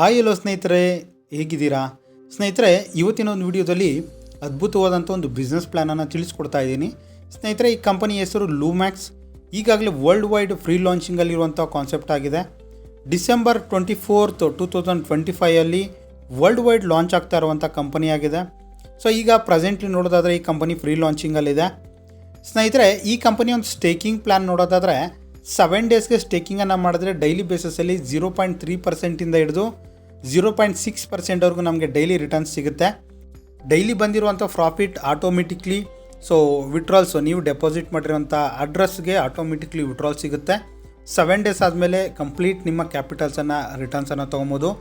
Hi hello ಸ್ನೇಹಿತರೆ, ಹೇಗಿದ್ದೀರಾ ಸ್ನೇಹಿತರೆ? ಇವತ್ತಿನ ಒಂದು ವಿಡಿಯೋದಲ್ಲಿ ಅದ್ಭುತವಾದಂಥ ಒಂದು ಬಿಸ್ನೆಸ್ ಪ್ಲ್ಯಾನನ್ನು ತಿಳಿಸ್ಕೊಡ್ತಾ ಇದ್ದೀನಿ ಸ್ನೇಹಿತರೆ. ಈ ಕಂಪನಿ ಹೆಸರು ಲೂಮ್ಯಾಕ್ಸ್. ಈಗಾಗಲೇ ವರ್ಲ್ಡ್ ವೈಡ್ ಫ್ರೀ ಲಾಂಚಿಂಗಲ್ಲಿರುವಂಥ ಕಾನ್ಸೆಪ್ಟ್ ಆಗಿದೆ. ಡಿಸೆಂಬರ್ 24, 2025 ವರ್ಲ್ಡ್ ವೈಡ್ ಲಾಂಚ್ ಆಗ್ತಾ ಇರುವಂಥ ಕಂಪನಿ ಆಗಿದೆ. ಸೊ ಈಗ ಪ್ರೆಸೆಂಟ್ಲಿ ನೋಡೋದಾದರೆ ಈ ಕಂಪನಿ ಫ್ರೀ ಲಾಂಚಿಂಗಲ್ಲಿದೆ ಸ್ನೇಹಿತರೆ. ಈ ಕಂಪನಿ ಒಂದು ಸ್ಟೇಕಿಂಗ್ ಪ್ಲ್ಯಾನ್ ನೋಡೋದಾದರೆ 7 ಡೇಸ್ಗೆ ಸ್ಟೇಕಿಂಗನ್ನು ಮಾಡಿದ್ರೆ ಡೈಲಿ ಬೇಸಿಸಲ್ಲಿ 0.3% ಹಿಡಿದು 0.6% ನಮಗೆ ಡೈಲಿ ರಿಟರ್ನ್ಸ್ ಸಿಗುತ್ತೆ. ಡೈಲಿ ಬಂದಿರುವಂಥ ಪ್ರಾಫಿಟ್ ಆಟೋಮೆಟಿಕ್ಲಿ ವಿಡ್ರಾಲ್ಸು ನೀವು ಡೆಪಾಸಿಟ್ ಮಾಡಿರುವಂಥ ಅಡ್ರೆಸ್ಗೆ ಆಟೋಮೆಟಿಕ್ಲಿ ವಿಡ್ರಾಲ್ ಸಿಗುತ್ತೆ. 7 ಡೇಸ್ ಆದಮೇಲೆ ಕಂಪ್ಲೀಟ್ ನಿಮ್ಮ ಕ್ಯಾಪಿಟಲ್ಸನ್ನು ರಿಟರ್ನ್ಸನ್ನು ತೊಗೊಬೋದು.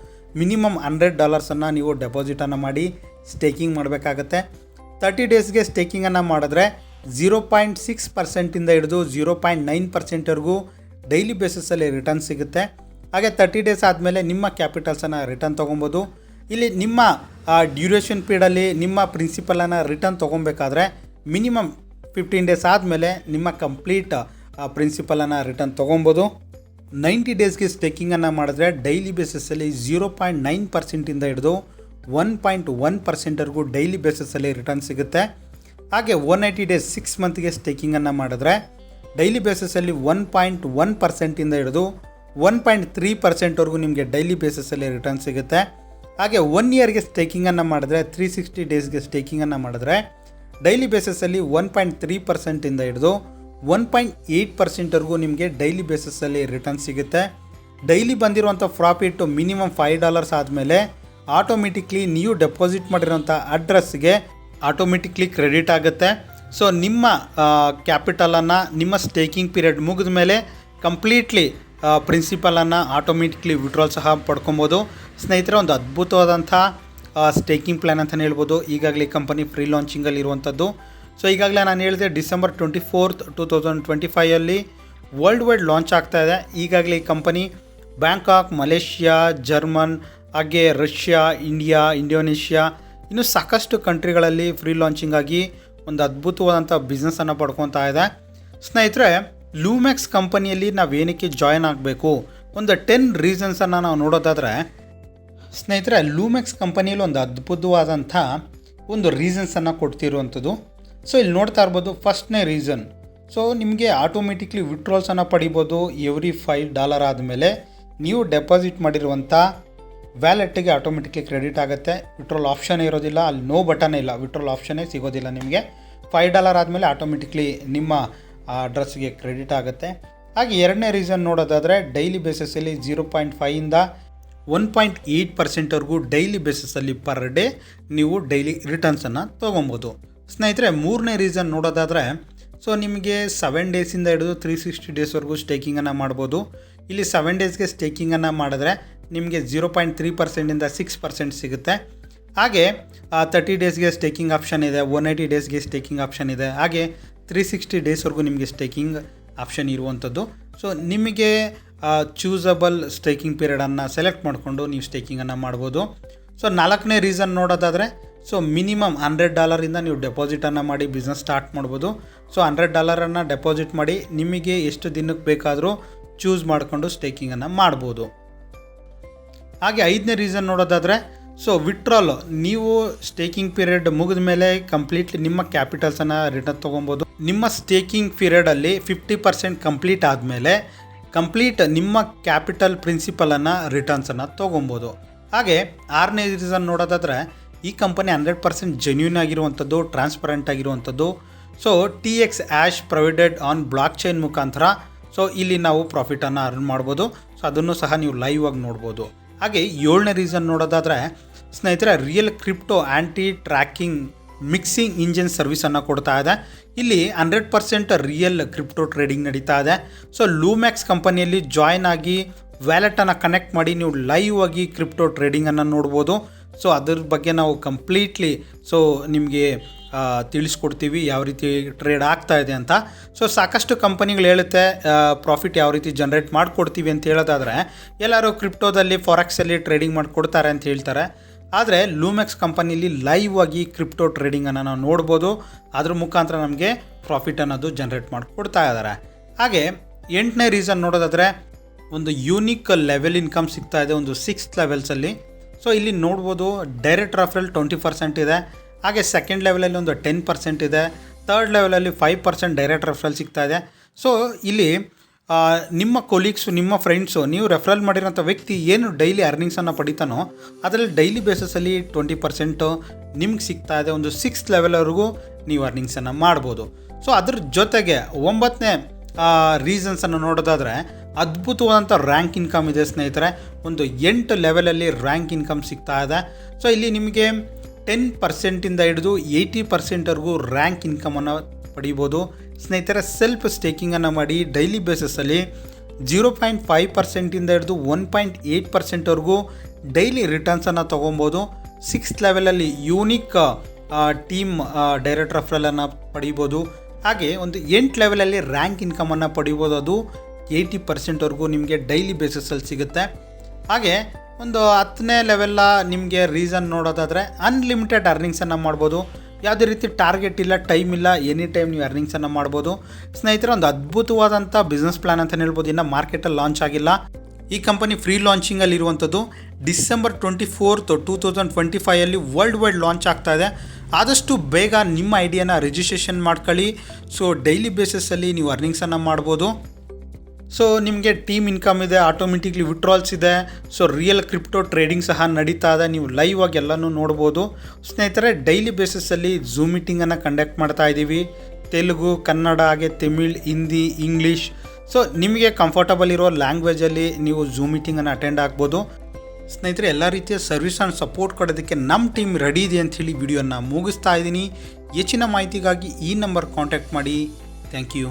ಮಿನಿಮಮ್ $100 ನೀವು ಡೆಪಾಸಿಟನ್ನು ಮಾಡಿ ಸ್ಟೇಕಿಂಗ್ ಮಾಡಬೇಕಾಗತ್ತೆ. 30 ಡೇಸ್ಗೆ ಸ್ಟೇಕಿಂಗನ್ನು ಮಾಡಿದ್ರೆ 0.6% ಹಿಡಿದು 0.9% ಡೈಲಿ ಬೇಸಿಸಲ್ಲಿ ರಿಟರ್ನ್ ಸಿಗುತ್ತೆ. ಹಾಗೆ 30 ಡೇಸ್ ಆದಮೇಲೆ ನಿಮ್ಮ ಕ್ಯಾಪಿಟಲ್ಸನ್ನು ರಿಟರ್ನ್ ತೊಗೊಬೋದು. ಇಲ್ಲಿ ನಿಮ್ಮ ಡ್ಯೂರೇಷನ್ ಪೀರಿಯಡಲ್ಲಿ ನಿಮ್ಮ ಪ್ರಿನ್ಸಿಪಲನ್ನು ರಿಟರ್ನ್ ತೊಗೊಬೇಕಾದ್ರೆ ಮಿನಿಮಮ್ 15 ಡೇಸ್ ಆದಮೇಲೆ ನಿಮ್ಮ ಕಂಪ್ಲೀಟ್ ಪ್ರಿನ್ಸಿಪಲನ್ನು ರಿಟರ್ನ್ ತೊಗೊಬೋದು. 90 ಡೇಸ್ಗೆ ಸ್ಟೇಕಿಂಗನ್ನು ಮಾಡಿದ್ರೆ ಡೈಲಿ ಬೇಸಿಸಲ್ಲಿ 0.9% ಹಿಡಿದು 1.1% ಡೈಲಿ ಬೇಸಿಸಲ್ಲಿ ರಿಟರ್ನ್ ಸಿಗುತ್ತೆ. ಹಾಗೆ 180 ಡೇಸ್ 6 ಮಂತ್ಗೆ ಸ್ಟೇಕಿಂಗನ್ನು ಮಾಡಿದ್ರೆ ಡೈಲಿ ಬೇಸಿಸಲ್ಲಿ 1.1% ಹಿಡಿದು 1.3% ನಿಮಗೆ ಡೈಲಿ ಬೇಸಿಸಲ್ಲಿ ರಿಟರ್ನ್ ಸಿಗುತ್ತೆ. ಹಾಗೆ 1 ಇಯರ್ಗೆ ಸ್ಟೇಕಿಂಗನ್ನು ಮಾಡಿದ್ರೆ 360 ಡೇಸ್ಗೆ ಸ್ಟೇಕಿಂಗನ್ನು ಮಾಡಿದ್ರೆ ಡೈಲಿ ಬೇಸಿಸಲ್ಲಿ 1.3% ಹಿಡಿದು 1.8% ನಿಮಗೆ ಡೈಲಿ ಬೇಸಿಸಲ್ಲಿ ರಿಟರ್ನ್ ಸಿಗುತ್ತೆ. ಡೈಲಿ ಬಂದಿರುವಂಥ ಪ್ರಾಫಿಟ್ಟು ಮಿನಿಮಮ್ $5 ಆದಮೇಲೆ ಆಟೋಮೆಟಿಕ್ಲಿ ನೀವು ಡೆಪಾಸಿಟ್ ಮಾಡಿರೋಂಥ ಅಡ್ರೆಸ್ಗೆ ಆಟೋಮೆಟಿಕ್ಲಿ ಕ್ರೆಡಿಟ್ ಆಗುತ್ತೆ. ಸೊ ನಿಮ್ಮ ಕ್ಯಾಪಿಟಲನ್ನು ನಿಮ್ಮ ಸ್ಟೇಕಿಂಗ್ ಪೀರಿಯಡ್ ಮುಗಿದ ಮೇಲೆ ಕಂಪ್ಲೀಟ್ಲಿ ಪ್ರಿನ್ಸಿಪಲನ್ನು ಆಟೋಮೆಟಿಕ್ಲಿ ವಿಡ್ರಾಲ್ ಸಹ ಪಡ್ಕೊಬೋದು ಸ್ನೇಹಿತರೆ. ಒಂದು ಅದ್ಭುತವಾದಂಥ ಸ್ಟೇಕಿಂಗ್ ಪ್ಲ್ಯಾನ್ ಅಂತಲೇ ಹೇಳ್ಬೋದು. ಈಗಾಗಲೇ ಈ ಕಂಪನಿ ಫ್ರೀ ಲಾಂಚಿಂಗಲ್ಲಿ ಇರುವಂಥದ್ದು. ಸೊ ಈಗಾಗಲೇ ನಾನು ಹೇಳಿದೆ ಡಿಸೆಂಬರ್ 24, 2025 ವರ್ಲ್ಡ್ ವೈಡ್ ಲಾಂಚ್ ಆಗ್ತಾ ಇದೆ. ಈಗಾಗಲೇ ಈ ಕಂಪನಿ ಬ್ಯಾಂಕಾಕ್, ಮಲೇಷ್ಯಾ, ಜರ್ಮನ್, ಹಾಗೆ ರಷ್ಯಾ, ಇಂಡಿಯಾ, ಇಂಡೋನೇಷ್ಯಾ ಇನ್ನು ಸಾಕಷ್ಟು ಕಂಟ್ರಿಗಳಲ್ಲಿ ಫ್ರೀ ಲಾಂಚಿಂಗ್ ಆಗಿ ಒಂದು ಅದ್ಭುತವಾದಂಥ ಬಿಸ್ನೆಸ್ಸನ್ನು ಪಡ್ಕೊತಾ ಇದೆ ಸ್ನೇಹಿತರೆ. ಲೂಮ್ಯಾಕ್ಸ್ ಕಂಪನಿಯಲ್ಲಿ ನಾವೇನಕ್ಕೆ ಜಾಯ್ನ್ ಆಗಬೇಕು, ಒಂದು 10 ರೀಸನ್ಸನ್ನು ನಾವು ನೋಡೋದಾದರೆ ಸ್ನೇಹಿತರೆ, ಲೂಮ್ಯಾಕ್ಸ್ ಕಂಪನಿಯಲ್ಲಿ ಒಂದು ಅದ್ಭುತವಾದಂಥ ಒಂದು ರೀಸನ್ಸನ್ನು ಕೊಡ್ತಿರುವಂಥದ್ದು. ಸೊ ಇಲ್ಲಿ ನೋಡ್ತಾ ಇರ್ಬೋದು, ಫಸ್ಟ್ನೇ ರೀಸನ್, ಸೊ ನಿಮಗೆ ಆಟೋಮೆಟಿಕ್ಲಿ ವಿಡ್ರಾಲ್ಸನ್ನು ಪಡಿಬೋದು. ಎವ್ರಿ $5 ಆದಮೇಲೆ ನೀವು ಡೆಪಾಸಿಟ್ ಮಾಡಿರುವಂಥ ವ್ಯಾಲೆಟ್ಟಿಗೆ ಆಟೋಮೆಟಿಕ್ಲಿ ಕ್ರೆಡಿಟ್ ಆಗುತ್ತೆ. ವಿಡ್ರಾಲ್ ಆಪ್ಷನ್ ಇರೋದಿಲ್ಲ, ಅಲ್ಲಿ ನೋ ಬಟನ್ ಇಲ್ಲ, ವಿಡ್ರಾಲ್ ಆಪ್ಷನ್ನೇ ಸಿಗೋದಿಲ್ಲ ನಿಮಗೆ. $5 ಆದಮೇಲೆ ಆಟೋಮೆಟಿಕ್ಲಿ ನಿಮ್ಮ ಅಡ್ರೆಸ್ಗೆ ಕ್ರೆಡಿಟ್ ಆಗುತ್ತೆ. ಹಾಗೆ ಎರಡನೇ ರೀಸನ್ ನೋಡೋದಾದರೆ ಡೈಲಿ ಬೇಸಿಸಲ್ಲಿ 0.5ಇಂದ 1.8% ಡೈಲಿ ಬೇಸಿಸಲ್ಲಿ ಪರ್ ಡೇ ನೀವು ಡೈಲಿ ರಿಟರ್ನ್ಸನ್ನು ತೊಗೊಬೋದು ಸ್ನೇಹಿತರೆ. ಮೂರನೇ ರೀಸನ್ ನೋಡೋದಾದರೆ ಸೊ ನಿಮಗೆ 7 ಡೇಸಿಂದ ಹಿಡಿದು 360 ಡೇಸ್ವರೆಗೂ ಸ್ಟೇಕಿಂಗನ್ನು ಮಾಡ್ಬೋದು. ಇಲ್ಲಿ 7 ಡೇಸ್ಗೆ ಸ್ಟೇಕಿಂಗನ್ನು ಮಾಡಿದ್ರೆ ನಿಮಗೆ 0.3%ಇಂದ 6% ಸಿಗುತ್ತೆ. ಹಾಗೆ 30 ಡೇಸ್ಗೆ ಸ್ಟೇಕಿಂಗ್ ಆಪ್ಷನ್ ಇದೆ, 180 ಡೇಸ್ಗೆ ಸ್ಟೇಕಿಂಗ್ ಆಪ್ಷನ್ ಇದೆ, ಹಾಗೆ 360 ಡೇಸ್ವರೆಗೂ ನಿಮಗೆ ಸ್ಟೇಕಿಂಗ್ ಆಪ್ಷನ್ ಇರುವಂಥದ್ದು. ಸೊ ನಿಮಗೆ ಚೂಸಬಲ್ ಸ್ಟೇಕಿಂಗ್ ಪೀರಿಯಡನ್ನು ಸೆಲೆಕ್ಟ್ ಮಾಡಿಕೊಂಡು ನೀವು ಸ್ಟೇಕಿಂಗನ್ನು ಮಾಡ್ಬೋದು. ಸೊ ನಾಲ್ಕನೇ ರೀಸನ್ ನೋಡೋದಾದರೆ ಸೊ ಮಿನಿಮಮ್ $100 ನೀವು ಡೆಪಾಸಿಟನ್ನು ಮಾಡಿ ಬಿಸ್ನೆಸ್ ಸ್ಟಾರ್ಟ್ ಮಾಡ್ಬೋದು. ಸೊ $100 ಡೆಪಾಸಿಟ್ ಮಾಡಿ ನಿಮಗೆ ಎಷ್ಟು ದಿನಕ್ಕೆ ಬೇಕಾದರೂ ಚೂಸ್ ಮಾಡಿಕೊಂಡು ಸ್ಟೇಕಿಂಗನ್ನು ಮಾಡ್ಬೋದು. ಹಾಗೆ ಐದನೇ ರೀಸನ್ ನೋಡೋದಾದರೆ ಸೊ ವಿಡ್ರಾಲ್, ನೀವು ಸ್ಟೇಕಿಂಗ್ ಪೀರಿಯಡ್ ಮುಗಿದ ಮೇಲೆ ಕಂಪ್ಲೀಟ್ಲಿ ನಿಮ್ಮ ಕ್ಯಾಪಿಟಲ್ಸನ್ನು ರಿಟರ್ನ್ ತೊಗೊಬೋದು. ನಿಮ್ಮ ಸ್ಟೇಕಿಂಗ್ ಪೀರಿಯಡಲ್ಲಿ 50% ಕಂಪ್ಲೀಟ್ ಆದಮೇಲೆ ಕಂಪ್ಲೀಟ್ ನಿಮ್ಮ ಕ್ಯಾಪಿಟಲ್ ಪ್ರಿನ್ಸಿಪಲನ್ನು ರಿಟರ್ನ್ಸನ್ನು ತೊಗೊಬೋದು. ಹಾಗೆ ಆರನೇ ರೀಸನ್ ನೋಡೋದಾದರೆ ಈ ಕಂಪನಿ 100% ಜೆನ್ಯೂನ್ ಆಗಿರುವಂಥದ್ದು, ಟ್ರಾನ್ಸ್ಪರೆಂಟ್ ಆಗಿರುವಂಥದ್ದು. So TX ash provided on blockchain ಮುಖಾಂತರ ಸೊ ಇಲ್ಲಿ ನಾವು ಪ್ರಾಫಿಟನ್ನು ಅರ್ನ್ ಮಾಡ್ಬೋದು. ಸೊ ಅದನ್ನು ಸಹ ನೀವು ಲೈವ್ ಆಗಿ ನೋಡ್ಬೋದು. ಹಾಗೆ ಏಳನೇ ರೀಸನ್ ನೋಡೋದಾದರೆ ಸ್ನೇಹಿತರೆ, ರಿಯಲ್ ಕ್ರಿಪ್ಟೋ ಆ್ಯಂಟಿ ಟ್ರ್ಯಾಕಿಂಗ್ ಮಿಕ್ಸಿಂಗ್ ಇಂಜಿನ್ ಸರ್ವಿಸನ್ನು ಕೊಡ್ತಾ ಇದೆ. ಇಲ್ಲಿ 100% ರಿಯಲ್ ಕ್ರಿಪ್ಟೋ ಟ್ರೇಡಿಂಗ್ ನಡೀತಾ ಇದೆ. ಸೊ ಲೂಮ್ಯಾಕ್ಸ್ ಕಂಪನಿಯಲ್ಲಿ ಜಾಯ್ನ್ ಆಗಿ ವ್ಯಾಲೆಟನ್ನು ಕನೆಕ್ಟ್ ಮಾಡಿ ನೀವು ಲೈವ್ ಆಗಿ ಕ್ರಿಪ್ಟೋ ಟ್ರೇಡಿಂಗನ್ನು ನೋಡ್ಬೋದು. ಸೊ ಅದ್ರ ಬಗ್ಗೆ ನಾವು ಕಂಪ್ಲೀಟ್ಲಿ ನಿಮಗೆ ತಿಳಿಸ್ಕೊಡ್ತೀವಿ ಯಾವ ರೀತಿ ಟ್ರೇಡ್ ಆಗ್ತಾ ಇದೆ ಅಂತ. ಸೊ ಸಾಕಷ್ಟು ಕಂಪನಿಗಳು ಹೇಳುತ್ತೆ ಪ್ರಾಫಿಟ್ ಯಾವ ರೀತಿ ಜನ್ರೇಟ್ ಮಾಡಿಕೊಡ್ತೀವಿ ಅಂತ ಹೇಳೋದಾದರೆ ಎಲ್ಲರೂ ಕ್ರಿಪ್ಟೋದಲ್ಲಿ ಫಾರೆಕ್ಸಲ್ಲಿ ಟ್ರೇಡಿಂಗ್ ಮಾಡಿಕೊಡ್ತಾರೆ ಅಂತ ಹೇಳ್ತಾರೆ. ಆದರೆ ಲೂಮ್ಯಾಕ್ಸ್ ಕಂಪನಿಯಲ್ಲಿ ಲೈವ್ ಆಗಿ ಕ್ರಿಪ್ಟೋ ಟ್ರೇಡಿಂಗನ್ನು ನಾವು ನೋಡ್ಬೋದು. ಅದ್ರ ಮುಖಾಂತರ ನಮಗೆ ಪ್ರಾಫಿಟ್ ಅನ್ನೋದು ಜನ್ರೇಟ್ ಮಾಡಿಕೊಡ್ತಾ ಇದ್ದಾರೆ. ಹಾಗೆ 8ನೇ ರೀಸನ್ ನೋಡೋದಾದರೆ ಒಂದು ಯೂನಿಕ್ ಲೆವೆಲ್ ಇನ್ಕಮ್ ಸಿಗ್ತಾ ಇದೆ ಒಂದು 6th ಲೆವೆಲ್ಸಲ್ಲಿ. ಸೊ ಇಲ್ಲಿ ನೋಡ್ಬೋದು ಡೈರೆಕ್ಟ್ ರೆಫರಲ್ 20% ಇದೆ, ಹಾಗೆ ಸೆಕೆಂಡ್ ಲೆವೆಲಲ್ಲಿ ಒಂದು 10% ಇದೆ, ಥರ್ಡ್ ಲೆವೆಲಲ್ಲಿ 5% ಡೈರೆಕ್ಟ್ ರೆಫರಲ್ ಸಿಗ್ತಾ ಇದೆ. ಸೊ ಇಲ್ಲಿ ನಿಮ್ಮ ಕೊಲೀಗ್ಸು, ನಿಮ್ಮ ಫ್ರೆಂಡ್ಸು, ನೀವು ರೆಫರಲ್ ಮಾಡಿರೋಂಥ ವ್ಯಕ್ತಿ ಏನು ಡೈಲಿ ಅರ್ನಿಂಗ್ಸನ್ನು ಪಡಿತಾನೋ ಅದರಲ್ಲಿ ಡೈಲಿ ಬೇಸಸಲ್ಲಿ 20% ನಿಮ್ಗೆ ಸಿಗ್ತಾ ಇದೆ. ಒಂದು 6th ಲೆವೆಲ್ವರೆಗೂ ನೀವು ಅರ್ನಿಂಗ್ಸನ್ನು ಮಾಡ್ಬೋದು. ಸೊ ಅದ್ರ ಜೊತೆಗೆ 9ನೇ ರೀಸನ್ಸನ್ನು ನೋಡೋದಾದರೆ ಅದ್ಭುತವಾದಂಥ ರ್ಯಾಂಕ್ ಇನ್ಕಮ್ ಇದೆ ಸ್ನೇಹಿತರೆ. ಒಂದು 8 ಲೆವೆಲಲ್ಲಿ ರ್ಯಾಂಕ್ ಇನ್ಕಮ್ ಸಿಗ್ತಾ ಇದೆ. ಸೊ ಇಲ್ಲಿ ನಿಮಗೆ 10% ಹಿಡಿದು 80%ವರೆಗೂ ರ್ಯಾಂಕ್ ಇನ್ಕಮನ್ನು ಪಡಿಬೋದು ಸ್ನೇಹಿತರೆ. ಸೆಲ್ಫ್ ಸ್ಟೇಕಿಂಗನ್ನು ಮಾಡಿ ಡೈಲಿ ಬೇಸಿಸಲ್ಲಿ 0.5% ಹಿಡಿದು 1.8%ವರೆಗೂ ಡೈಲಿ ರಿಟರ್ನ್ಸನ್ನು ತೊಗೊಬೋದು. 6th ಲೆವೆಲಲ್ಲಿ ಯೂನಿಕ್ ಟೀಮ್ ಡೈರೆಕ್ಟ್ ರೆಫರಲನ್ನು ಪಡಿಬೋದು. ಹಾಗೆ ಒಂದು 8 ಲೆವೆಲಲ್ಲಿ ರ್ಯಾಂಕ್ ಇನ್ಕಮನ್ನು ಪಡಿಬೋದು. ಅದು 80%ವರೆಗೂ ನಿಮಗೆ ಡೈಲಿ ಬೇಸಿಸಲ್ಲಿ ಸಿಗುತ್ತೆ. ಹಾಗೆ ಒಂದು 10ನೇ ಲೆವೆಲ್ಲ ನಿಮಗೆ ರೀಸನ್ ನೋಡೋದಾದರೆ ಅನ್ಲಿಮಿಟೆಡ್ ಅರ್ನಿಂಗ್ಸನ್ನು ಮಾಡ್ಬೋದು. ಯಾವುದೇ ರೀತಿ ಟಾರ್ಗೆಟ್ ಇಲ್ಲ, ಟೈಮ್ ಇಲ್ಲ, ಎನಿ ಟೈಮ್ ನೀವು ಅರ್ನಿಂಗ್ಸನ್ನು ಮಾಡ್ಬೋದು ಸ್ನೇಹಿತರೆ. ಒಂದು ಅದ್ಭುತವಾದಂಥ ಬಿಸ್ನೆಸ್ ಪ್ಲ್ಯಾನ್ ಅಂತಲೇ ಹೇಳ್ಬೋದು. ಇನ್ನು ಮಾರ್ಕೆಟಲ್ಲಿ ಲಾಂಚ್ ಆಗಿಲ್ಲ. ಈ ಕಂಪನಿ ಫ್ರೀ ಲಾಂಚಿಂಗಲ್ಲಿ ಇರುವಂಥದ್ದು. ಡಿಸೆಂಬರ್ 24, 2025 ವರ್ಲ್ಡ್ ವೈಡ್ ಲಾಂಚ್ ಆಗ್ತಾ ಇದೆ. ಆದಷ್ಟು ಬೇಗ ನಿಮ್ಮ ಐಡಿಯಾನ ರಿಜಿಸ್ಟ್ರೇಷನ್ ಮಾಡ್ಕೊಳ್ಳಿ. ಸೊ ಡೈಲಿ ಬೇಸಿಸಲ್ಲಿ ನೀವು ಅರ್ನಿಂಗ್ಸನ್ನು ಮಾಡ್ಬೋದು. ಸೊ ನಿಮಗೆ ಟೀಮ್ ಇನ್ಕಮ್ ಇದೆ, ಆಟೋಮೆಟಿಕ್ಲಿ ವಿಡ್ರಾಲ್ಸ್ ಇದೆ. ಸೊ ರಿಯಲ್ ಕ್ರಿಪ್ಟೋ ಟ್ರೇಡಿಂಗ್ ಸಹ ನಡೀತಾ ಇದೆ. ನೀವು ಲೈವ್ ಆಗಿ ಎಲ್ಲನೂ ನೋಡ್ಬೋದು ಸ್ನೇಹಿತರೆ. ಡೈಲಿ ಬೇಸಿಸಲ್ಲಿ ಝೂಮ್ ಮೀಟಿಂಗನ್ನು ಕಂಡಕ್ಟ್ ಮಾಡ್ತಾ ಇದ್ದೀವಿ. ತೆಲುಗು, ಕನ್ನಡ, ಹಾಗೆ ತಮಿಳ್, ಹಿಂದಿ, ಇಂಗ್ಲೀಷ್. ಸೊ ನಿಮಗೆ ಕಂಫರ್ಟಬಲ್ ಇರೋ ಲ್ಯಾಂಗ್ವೇಜಲ್ಲಿ ನೀವು ಝೂಮ್ ಮೀಟಿಂಗನ್ನು ಅಟೆಂಡ್ ಆಗ್ಬೋದು ಸ್ನೇಹಿತರೆ. ಎಲ್ಲ ರೀತಿಯ ಸರ್ವಿಸ್ ಆ್ಯಂಡ್ ಸಪೋರ್ಟ್ ಕೊಡೋದಕ್ಕೆ ನಮ್ಮ ಟೀಮ್ ರೆಡಿ ಇದೆ ಅಂಥೇಳಿ ವಿಡಿಯೋನ ಮುಗಿಸ್ತಾ ಇದ್ದೀನಿ. ಹೆಚ್ಚಿನ ಮಾಹಿತಿಗಾಗಿ ಈ ನಂಬರ್ ಕಾಂಟ್ಯಾಕ್ಟ್ ಮಾಡಿ. Thank you.